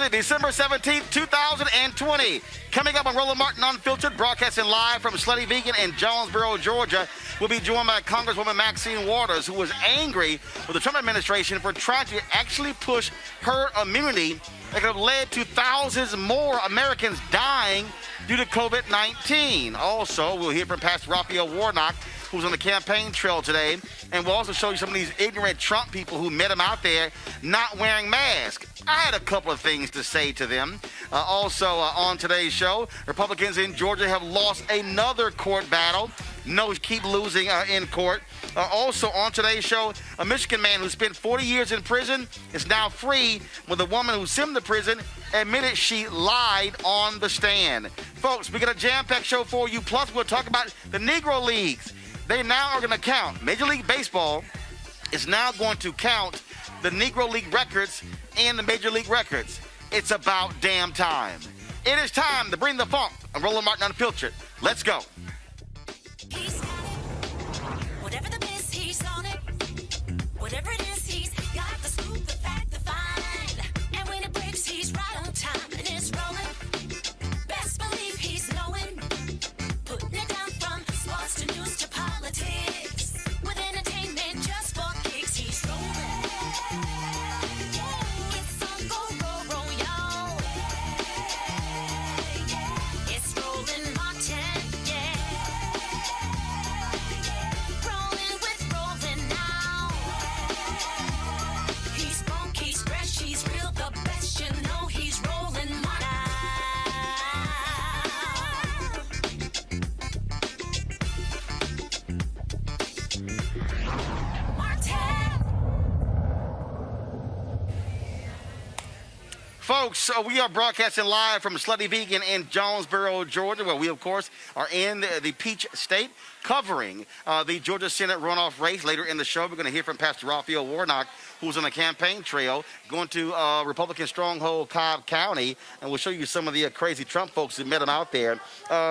Thursday, December 17th, 2020. Coming up on Roland Martin Unfiltered, broadcasting live from Slutty Vegan in Jonesboro, Georgia. We'll be joined by Congresswoman Maxine Waters, who was angry with the Trump administration for trying to actually push herd immunity that could have led to thousands more Americans dying due to COVID-19. Also, we'll hear from Pastor Raphael Warnock, who's on the campaign trail today, and we'll also show you some of these ignorant Trump people who met him out there not wearing masks. I had a couple of things to say to them. Also, on today's show, Republicans in Georgia have lost another court battle. No, keep losing in court. Also, on today's show, a Michigan man who spent 40 years in prison is now free when the woman who sent him to prison admitted she lied on the stand. Folks, we got a jam-packed show for you. Plus, we'll talk about the Negro Leagues. They now are going to count. Major League Baseball is now going to count the Negro League records and the Major League records. It's about damn time. It is time to bring the funk and Roland Martin Unfiltered. Let's go. He's got it. Whatever the miss, he's on it. Whatever it is, he's got the scoop, the fact, the find. And when it breaks, he's right on time and it's rolling. Best believe he's knowing. Putting it down from sports to news to politics. With entertainment just for kicks, he's rolling. It's on go, roll, y'all. It's Roland Martin, yeah. Rolling with Roland now. He's funk, he's fresh, he's real, the best, you know he's Rolling Martin. Folks, we are broadcasting live from Slutty Vegan in Jonesboro, Georgia, where we, of course, are in the Peach State covering the Georgia Senate runoff race. Later in the show, we're going to hear from Pastor Raphael Warnock, who's on the campaign trail, going to Republican stronghold Cobb County, and we'll show you some of the crazy Trump folks who met him out there.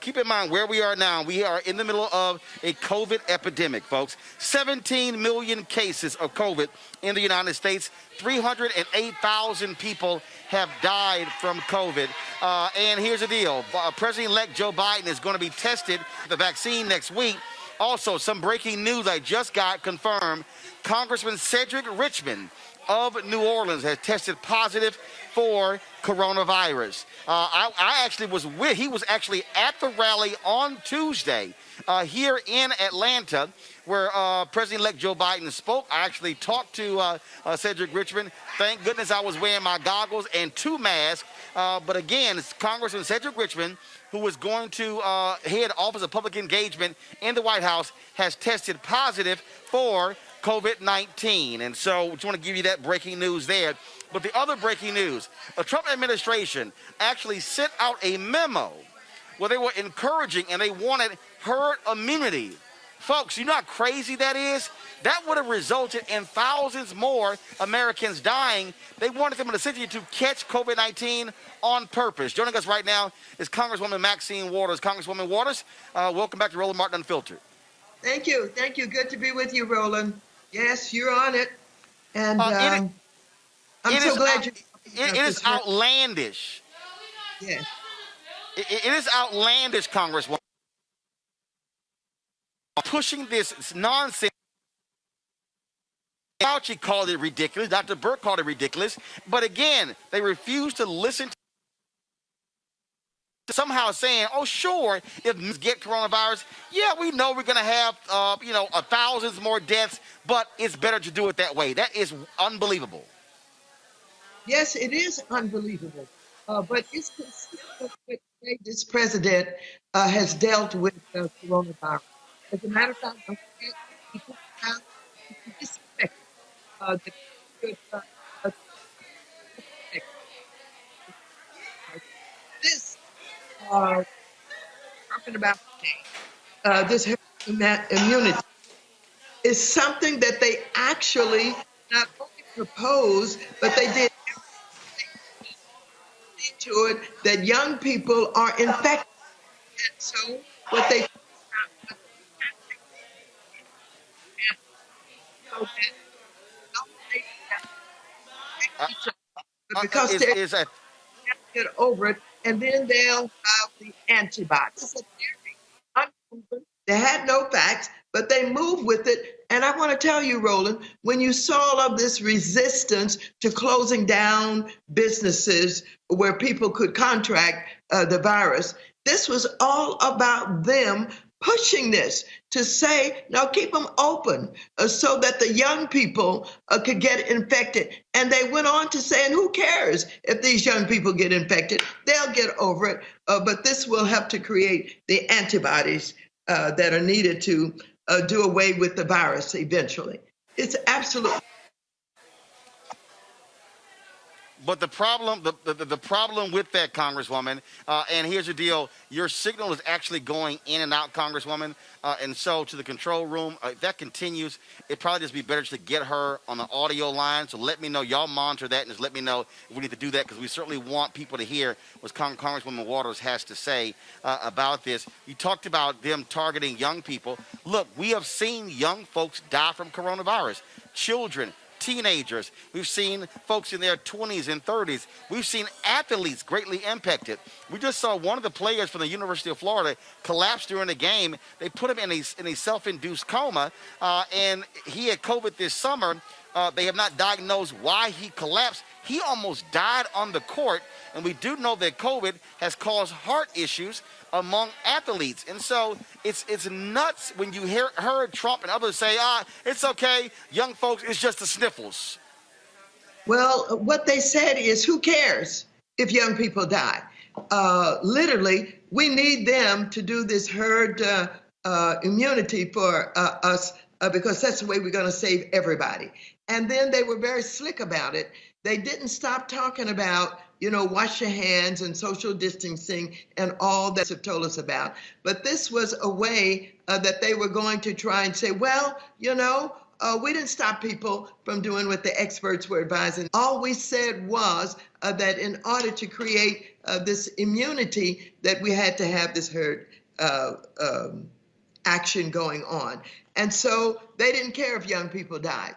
Keep in mind where we are now. We are in the middle of a COVID epidemic, folks. 17 million cases of COVID in the United States. 308,000 people have died from COVID. And here's the deal. President-elect Joe Biden is going to be tested for the vaccine next week. Also, some breaking news I just got confirmed. Congressman Cedric Richmond of New Orleans has tested positive for coronavirus. I actually was he was actually at the rally on Tuesday here in Atlanta, where President-elect Joe Biden spoke. I actually talked to Cedric Richmond. Thank goodness I was wearing my goggles and 2 masks. But again, it's Congressman Cedric Richmond, who is going to head Office of Public Engagement in the White House, has tested positive for COVID-19. And so just want to give you that breaking news there. But the other breaking news, the Trump administration actually sent out a memo where they were encouraging and they wanted herd immunity. Folks, you know how crazy that is? That would have resulted in thousands more Americans dying. They wanted them essentially to catch COVID-19 on purpose. Joining us right now is Congresswoman Maxine Waters. Congresswoman Waters, welcome back to Roland Martin Unfiltered. Thank you. Thank you. Good to be with you, Roland. Yes, you're on it. And I'm so glad it is outlandish. Yes. It is outlandish, Congresswoman, pushing this nonsense. Fauci called it ridiculous. Dr. Burke called it ridiculous. But again, they refuse to listen to somehow saying, oh, sure, if we get coronavirus, yeah, we know we're going to have, thousands more deaths, but it's better to do it that way. That is unbelievable. Yes, it is unbelievable. But it's consistent with the way this president has dealt with coronavirus. As a matter of fact, people have disrespect the good this talking about today, this herd immunity is something that they actually not only proposed, but they did to it that young people are infected. And so what they because get over it, and then they'll have the antibodies. It's a theory, unproven. They had no facts, but they move with it. And I want to tell you, Roland, when you saw all of this resistance to closing down businesses where people could contract the virus, this was all about them pushing this to say, no, keep them open so that the young people could get infected. And they went on to say, and who cares if these young people get infected? They'll get over it. But this will help to create the antibodies that are needed to do away with the virus eventually. It's absolutely. But the problem, the problem with that, Congresswoman, and here's the deal: your signal is actually going in and out, Congresswoman, and so to the control room. If that continues, it'd probably just be better to get her on the audio line. So let me know. Y'all monitor that and just let me know if we need to do that, because we certainly want people to hear what Congresswoman Waters has to say about this. You talked about them targeting young people. Look, we have seen young folks die from coronavirus. Children, teenagers. We've seen folks in their 20s and 30s. We've seen athletes greatly impacted. We just saw one of the players from the University of Florida collapse during the game. They put him in a self-induced coma, and he had COVID this summer. They have not diagnosed why he collapsed. He almost died on the court, and we do know that COVID has caused heart issues among athletes. And so it's nuts when you heard Trump and others say, it's okay, young folks, it's just the sniffles. Well, what they said is, who cares if young people die? Literally, we need them to do this herd immunity for us because that's the way we're going to save everybody. And then they were very slick about it. They didn't stop talking about, wash your hands and social distancing and all that have told us about. But this was a way that they were going to try and say, well, we didn't stop people from doing what the experts were advising. All we said was that in order to create this immunity, that we had to have this herd action going on. And so they didn't care if young people died.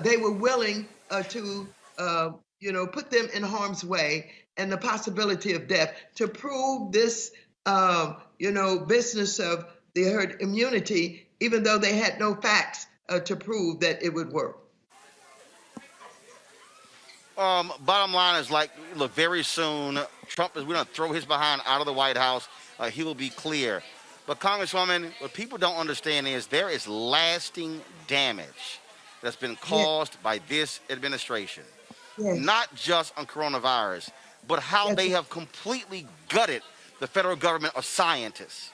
They were willing to put them in harm's way and the possibility of death to prove this, business of the herd immunity, even though they had no facts to prove that it would work. Bottom line is, look, very soon, Trump is going to throw his behind out of the White House. He will be clear. But, Congresswoman, what people don't understand is there is lasting damage that's been caused by this administration. Yes. Not just on coronavirus, but how they have completely gutted the federal government of scientists.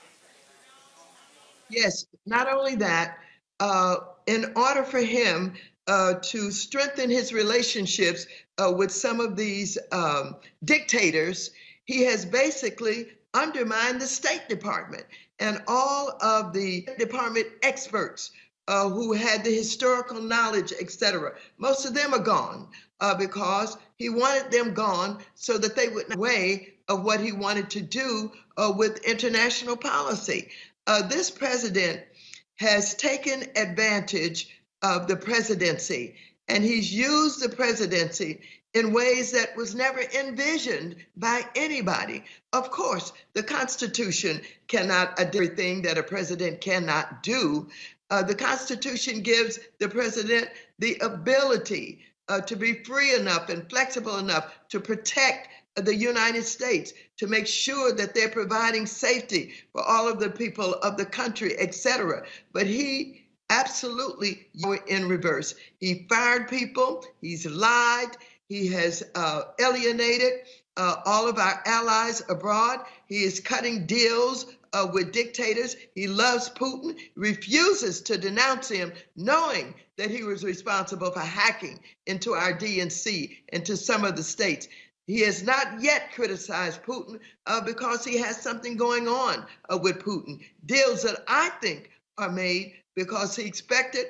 Yes, not only that, in order for him to strengthen his relationships with some of these dictators, he has basically undermined the State Department and all of the department experts who had the historical knowledge, etc. Most of them are gone because he wanted them gone so that they would know the way of what he wanted to do with international policy. This president has taken advantage of the presidency, and he's used the presidency in ways that was never envisioned by anybody. Of course, the Constitution cannot do everything that a president cannot do. The Constitution gives the president the ability to be free enough and flexible enough to protect the United States, to make sure that they're providing safety for all of the people of the country, etc. But he absolutely went in reverse. He fired people, he's lied, he has alienated all of our allies abroad. He is cutting deals with dictators. He loves Putin, refuses to denounce him, knowing that he was responsible for hacking into our DNC and to some of the states. He has not yet criticized Putin because he has something going on with Putin. Deals that I think are made because he expected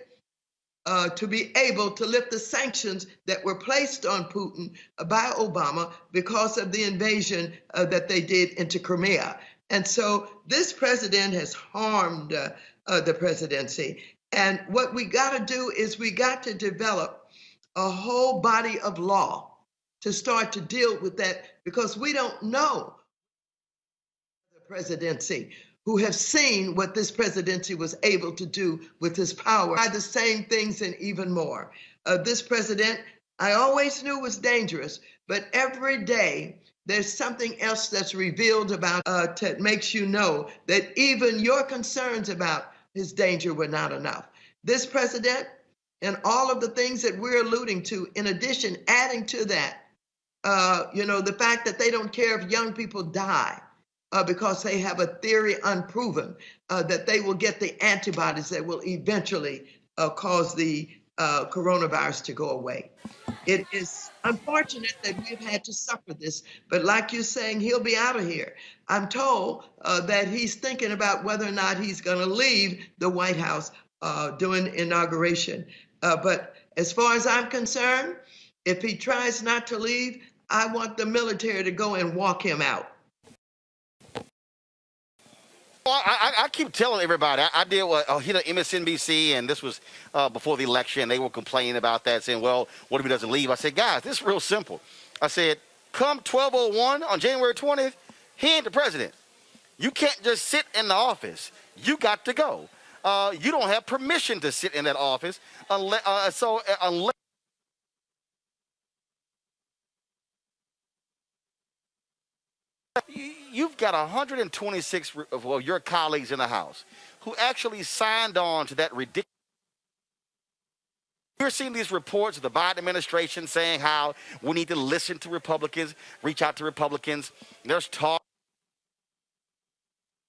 to be able to lift the sanctions that were placed on Putin by Obama because of the invasion that they did into Crimea. And so this president has harmed the presidency. And what we got to do is we got to develop a whole body of law to start to deal with that, because we don't know the presidency who have seen what this presidency was able to do with his power by the same things and even more. This president, I always knew was dangerous, but every day there's something else that's revealed about that makes you know that even your concerns about his danger were not enough. This president and all of the things that we're alluding to, in addition, adding to that, the fact that they don't care if young people die because they have a theory unproven that they will get the antibodies that will eventually cause the coronavirus to go away. It is unfortunate that we've had to suffer this, but like you're saying, he'll be out of here. I'm told that he's thinking about whether or not he's going to leave the White House during inauguration. But as far as I'm concerned, if he tries not to leave, I want the military to go and walk him out. Well, I keep telling everybody, I did MSNBC, and this was before the election. They were complaining about that, saying, well, what if he doesn't leave? I said, guys, this is real simple. I said, come 12/01 on January 20th, he ain't the president. You can't just sit in the office. You got to go. You don't have permission to sit in that office unless you've got 126 of your colleagues in the House who actually signed on to that ridiculous. You're seeing these reports of the Biden administration saying how we need to listen to Republicans, reach out to Republicans. There's talk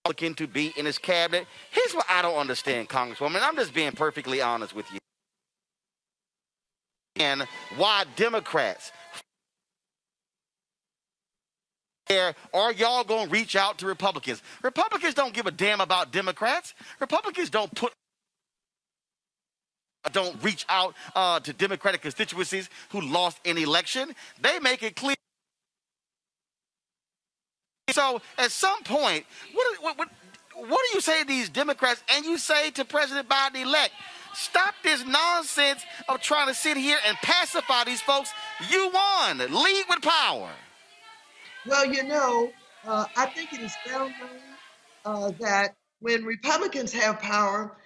to be in his cabinet. Here's what I don't understand, Congresswoman. I'm just being perfectly honest with you. And why Democrats are y'all going to reach out to Republicans? Republicans don't give a damn about Democrats. Republicans don't reach out to Democratic constituencies who lost an election. They make it clear. So at some point, what do you say to these Democrats, and you say to President Biden-elect, stop this nonsense of trying to sit here and pacify these folks. You won. Lead with power. Well, I think it is well known that when Republicans have power,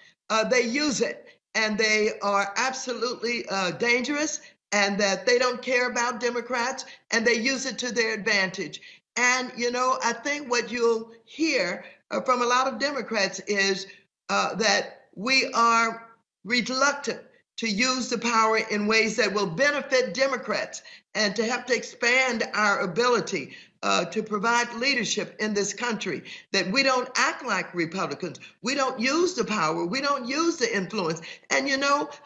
they use it, and they are absolutely dangerous, and that they don't care about Democrats, and they use it to their advantage. And, I think what you'll hear from a lot of Democrats is that we are reluctant to use the power in ways that will benefit Democrats and to have to expand our ability to provide leadership in this country, that we don't act like Republicans. We don't use the power. We don't use the influence. And,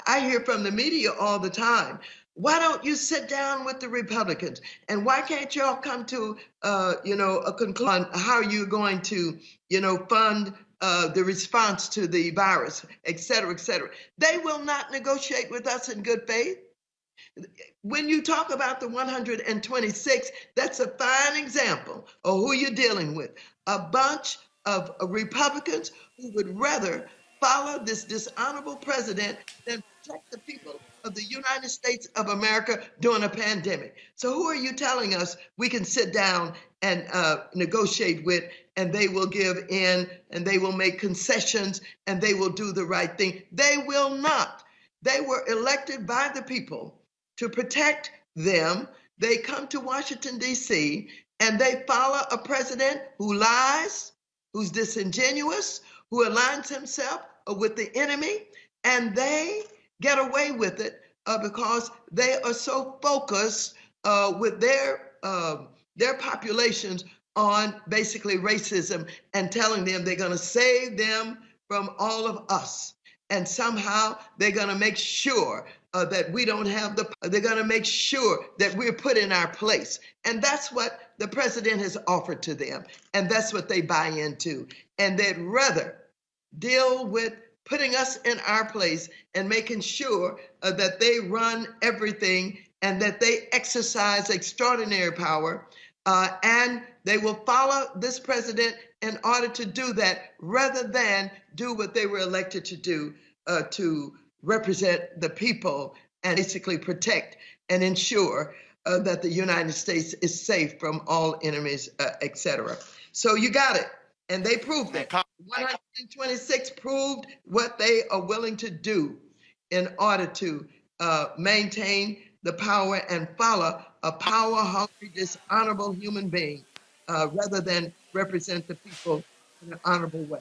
I hear from the media all the time, why don't you sit down with the Republicans? And why can't y'all come to, a conclusion on how you're going to, fund the response to the virus, et cetera, et cetera. They will not negotiate with us in good faith. When you talk about the 126, that's a fine example of who you're dealing with. A bunch of Republicans who would rather follow this dishonorable president than protect the people of the United States of America during a pandemic. So who are you telling us we can sit down and negotiate with, and they will give in, and they will make concessions, and they will do the right thing? They will not. They were elected by the people to protect them. They come to Washington, D.C., and they follow a president who lies, who's disingenuous, who aligns himself with the enemy, and they get away with it because they are so focused with their populations on basically racism and telling them they're going to save them from all of us. And somehow they're going to make sure that we don't have they're going to make sure that we're put in our place. And that's what the president has offered to them. And that's what they buy into. And they'd rather deal with putting us in our place and making sure that they run everything and that they exercise extraordinary power. And they will follow this president in order to do that, rather than do what they were elected to do, to represent the people and basically protect and ensure that the United States is safe from all enemies, etc. So you got it. And they proved it. 126 proved what they are willing to do in order to maintain the power and follow a power-hungry, dishonorable human being rather than represent the people in an honorable way.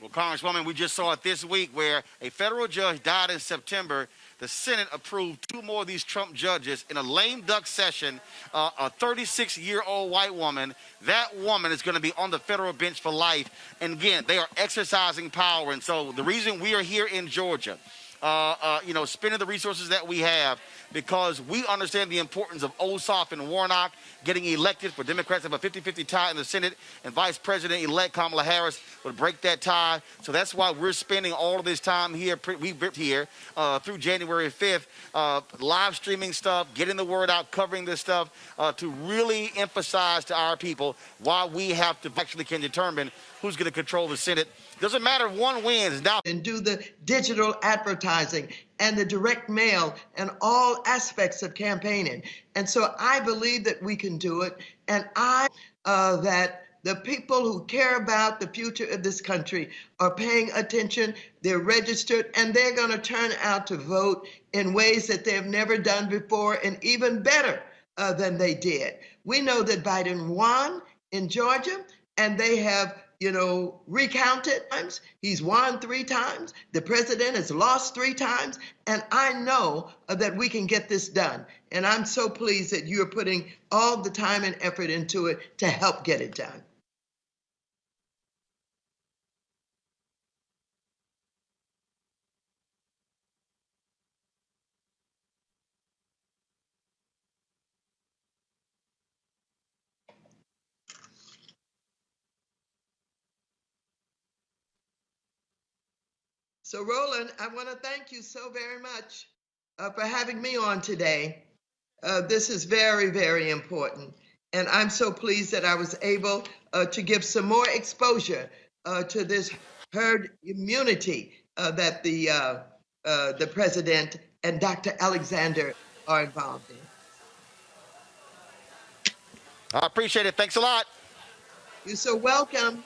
Well, Congresswoman, we just saw it this week where a federal judge died in September. The Senate approved 2 more of these Trump judges in a lame duck session. A 36-year-old white woman. That woman is going to be on the federal bench for life. And again, they are exercising power. And so the reason we are here in Georgia, spending the resources that we have, because we understand the importance of Ossoff and Warnock getting elected. For Democrats to have a 50-50 tie in the Senate, and Vice President-elect Kamala Harris would break that tie. So that's why we're spending all of this time here. We've been here through January 5th, live streaming stuff, getting the word out, covering this stuff to really emphasize to our people why we have to actually can determine who's going to control the Senate. Doesn't matter if one wins now. And do the digital advertising and the direct mail and all aspects of campaigning. And so I believe that we can do it. And that the people who care about the future of this country are paying attention, they're registered, and they're going to turn out to vote in ways that they've never done before, and even better than they did. We know that Biden won in Georgia, and they have recounted times. He's won 3 times. The president has lost 3 times. And I know that we can get this done. And I'm so pleased that you're putting all the time and effort into it to help get it done. So, Roland, I want to thank you so very much for having me on today. This is very, very important. And I'm so pleased that I was able to give some more exposure to this herd immunity that the president and Dr. Alexander are involved in. I appreciate it. Thanks a lot. You're so welcome.